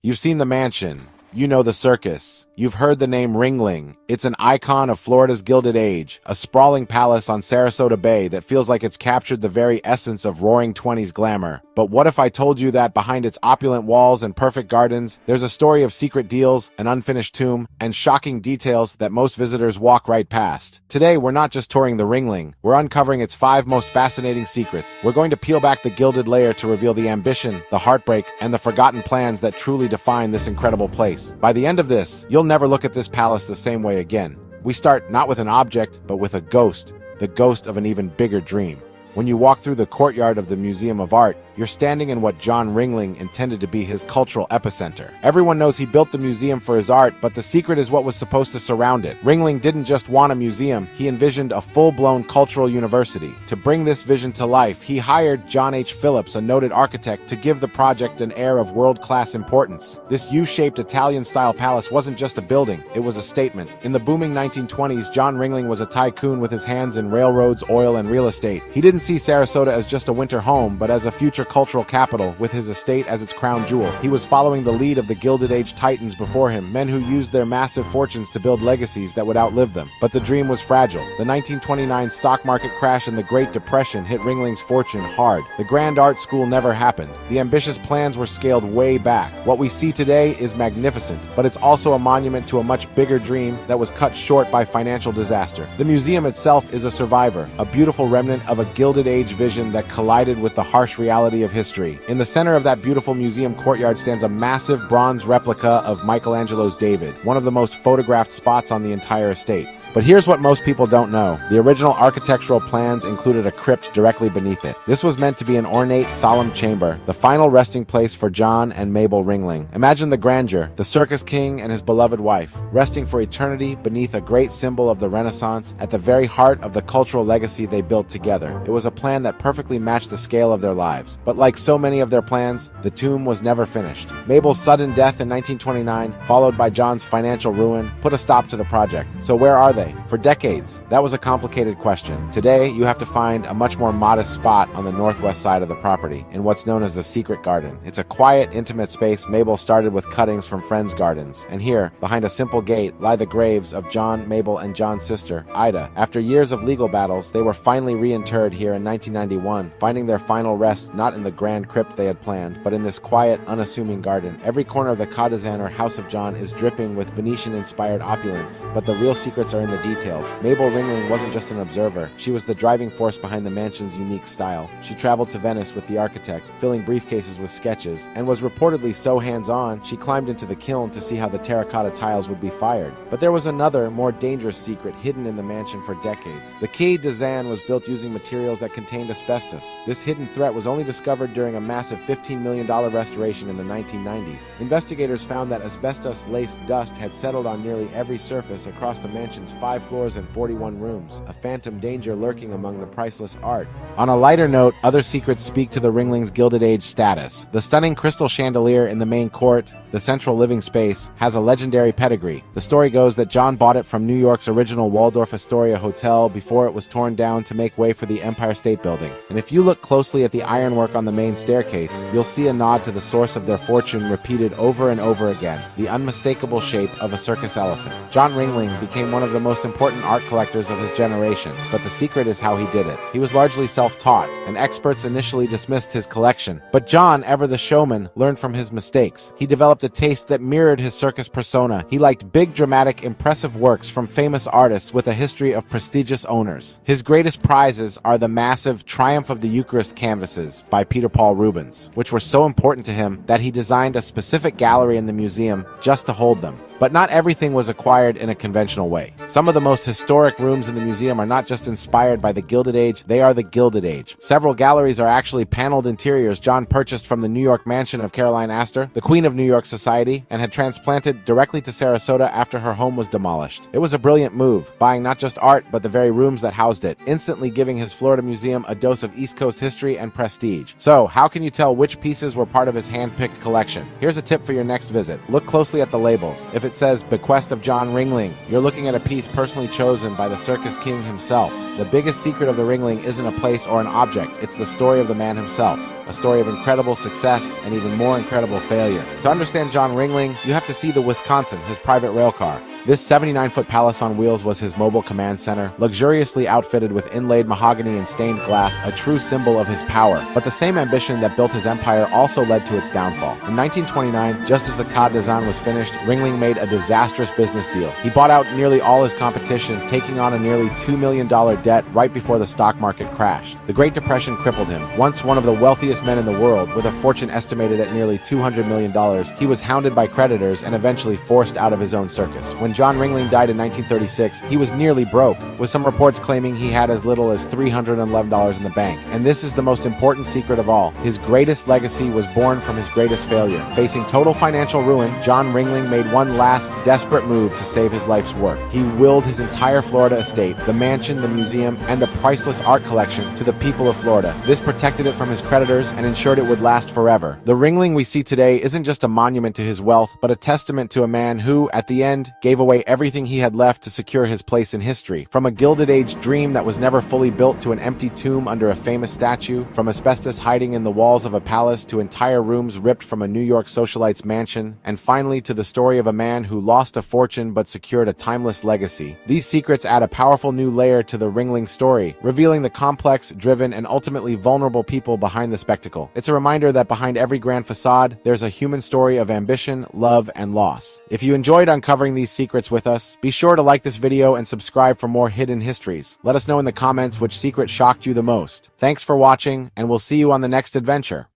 You've seen the mansion. You know the circus. You've heard the name Ringling. It's an icon of Florida's Gilded Age, a sprawling palace on Sarasota Bay that feels like it's captured the very essence of roaring 20s glamour. But what if I told you that behind its opulent walls and perfect gardens, there's a story of secret deals, an unfinished tomb, and shocking details that most visitors walk right past? Today, we're not just touring the Ringling, we're uncovering its 5 most fascinating secrets. We're going to peel back the gilded layer to reveal the ambition, the heartbreak, and the forgotten plans that truly define this incredible place. By the end of this, you'll never look at this palace the same way again. We start not with an object, but with a ghost, the ghost of an even bigger dream. When you walk through the courtyard of the Museum of Art, you're standing in what John Ringling intended to be his cultural epicenter. Everyone knows he built the museum for his art, but the secret is what was supposed to surround it. Ringling didn't just want a museum, he envisioned a full-blown cultural university. To bring this vision to life, he hired John H. Phillips, a noted architect, to give the project an air of world-class importance. This U-shaped Italian-style palace wasn't just a building, it was a statement. In the booming 1920s, John Ringling was a tycoon with his hands in railroads, oil, and real estate. He didn't see Sarasota as just a winter home, but as a future cultural capital, with his estate as its crown jewel. He was following the lead of the Gilded Age titans before him, men who used their massive fortunes to build legacies that would outlive them. But the dream was fragile. The 1929 stock market crash and the Great Depression hit Ringling's fortune hard. The grand art school never happened. The ambitious plans were scaled way back. What we see today is magnificent, but it's also a monument to a much bigger dream that was cut short by financial disaster. The museum itself is a survivor, a beautiful remnant of a Gilded Age vision that collided with the harsh reality of history. In the center of that beautiful museum courtyard stands a massive bronze replica of Michelangelo's David, one of the most photographed spots on the entire estate. But here's what most people don't know. The original architectural plans included a crypt directly beneath it. This was meant to be an ornate, solemn chamber, the final resting place for John and Mabel Ringling. Imagine the grandeur, the circus king and his beloved wife, resting for eternity beneath a great symbol of the Renaissance at the very heart of the cultural legacy they built together. It was a plan that perfectly matched the scale of their lives. But like so many of their plans, the tomb was never finished. Mabel's sudden death in 1929, followed by John's financial ruin, put a stop to the project. So where are they? For decades, that was a complicated question. Today, you have to find a much more modest spot on the northwest side of the property, in what's known as the Secret Garden. It's a quiet, intimate space Mabel started with cuttings from friends' gardens. And here, behind a simple gate, lie the graves of John, Mabel, and John's sister, Ida. After years of legal battles, they were finally reinterred here in 1991, finding their final rest not in the grand crypt they had planned, but in this quiet, unassuming garden. Every corner of the Cadizan or House of John is dripping with Venetian-inspired opulence, but the real secrets are in the details. Mabel Ringling wasn't just an observer. She was the driving force behind the mansion's unique style. She traveled to Venice with the architect, filling briefcases with sketches, and was reportedly so hands-on, she climbed into the kiln to see how the terracotta tiles would be fired. But there was another, more dangerous secret hidden in the mansion for decades. The Quai d'Azan was built using materials that contained asbestos. This hidden threat was only discovered during a massive $15 million restoration in the 1990s. Investigators found that asbestos-laced dust had settled on nearly every surface across the mansion's 5 floors and 41 rooms, a phantom danger lurking among the priceless art. On a lighter note, other secrets speak to the Ringling's Gilded Age status. The stunning crystal chandelier in the main court, the central living space, has a legendary pedigree. The story goes that John bought it from New York's original Waldorf Astoria hotel before it was torn down to make way for the Empire State Building. And if you look closely at the ironwork on the main staircase, you'll see a nod to the source of their fortune repeated over and over again, the unmistakable shape of a circus elephant. John Ringling became one of the most important art collectors of his generation, but the secret is how he did it. He was largely self-taught, and experts initially dismissed his collection. But John, ever the showman, learned from his mistakes. He developed a taste that mirrored his circus persona. He liked big, dramatic, impressive works from famous artists with a history of prestigious owners. His greatest prizes are the massive Triumph of the Eucharist canvases by Peter Paul Rubens, which were so important to him that he designed a specific gallery in the museum just to hold them. But not everything was acquired in a conventional way. Some of the most historic rooms in the museum are not just inspired by the Gilded Age, they are the Gilded Age. Several galleries are actually paneled interiors John purchased from the New York mansion of Caroline Astor, the Queen of New York Society, and had transplanted directly to Sarasota after her home was demolished. It was a brilliant move, buying not just art, but the very rooms that housed it, instantly giving his Florida museum a dose of East Coast history and prestige. So, how can you tell which pieces were part of his hand-picked collection? Here's a tip for your next visit. Look closely at the labels. If it says Bequest of John Ringling, you're looking at a piece personally chosen by the Circus King himself. The biggest secret of the Ringling isn't a place or an object, it's the story of the man himself. A story of incredible success and even more incredible failure. To understand John Ringling, you have to see the Wisconsin, his private rail car. This 79-foot palace on wheels was his mobile command center, luxuriously outfitted with inlaid mahogany and stained glass, a true symbol of his power. But the same ambition that built his empire also led to its downfall. In 1929, just as the Cod design was finished, Ringling made a disastrous business deal. He bought out nearly all his competition, taking on a nearly $2 million debt right before the stock market crashed. The Great Depression crippled him. Once one of the wealthiest men in the world, with a fortune estimated at nearly $200 million, he was hounded by creditors and eventually forced out of his own circus. When John Ringling died in 1936, he was nearly broke, with some reports claiming he had as little as $311 in the bank. And this is the most important secret of all. His greatest legacy was born from his greatest failure. Facing total financial ruin, John Ringling made one last desperate move to save his life's work. He willed his entire Florida estate, the mansion, the museum, and the priceless art collection to the people of Florida. This protected it from his creditors and ensured it would last forever. The Ringling we see today isn't just a monument to his wealth, but a testament to a man who, at the end, gave away everything he had left to secure his place in history. From a Gilded Age dream that was never fully built to an empty tomb under a famous statue, from asbestos hiding in the walls of a palace to entire rooms ripped from a New York socialite's mansion, and finally to the story of a man who lost a fortune but secured a timeless legacy. These secrets add a powerful new layer to the Ringling story, revealing the complex, driven, and ultimately vulnerable people behind the spectacle. It's a reminder that behind every grand facade, there's a human story of ambition, love, and loss. If you enjoyed uncovering these secrets with us, be sure to like this video and subscribe for more hidden histories. Let us know in the comments which secret shocked you the most. Thanks for watching, and we'll see you on the next adventure.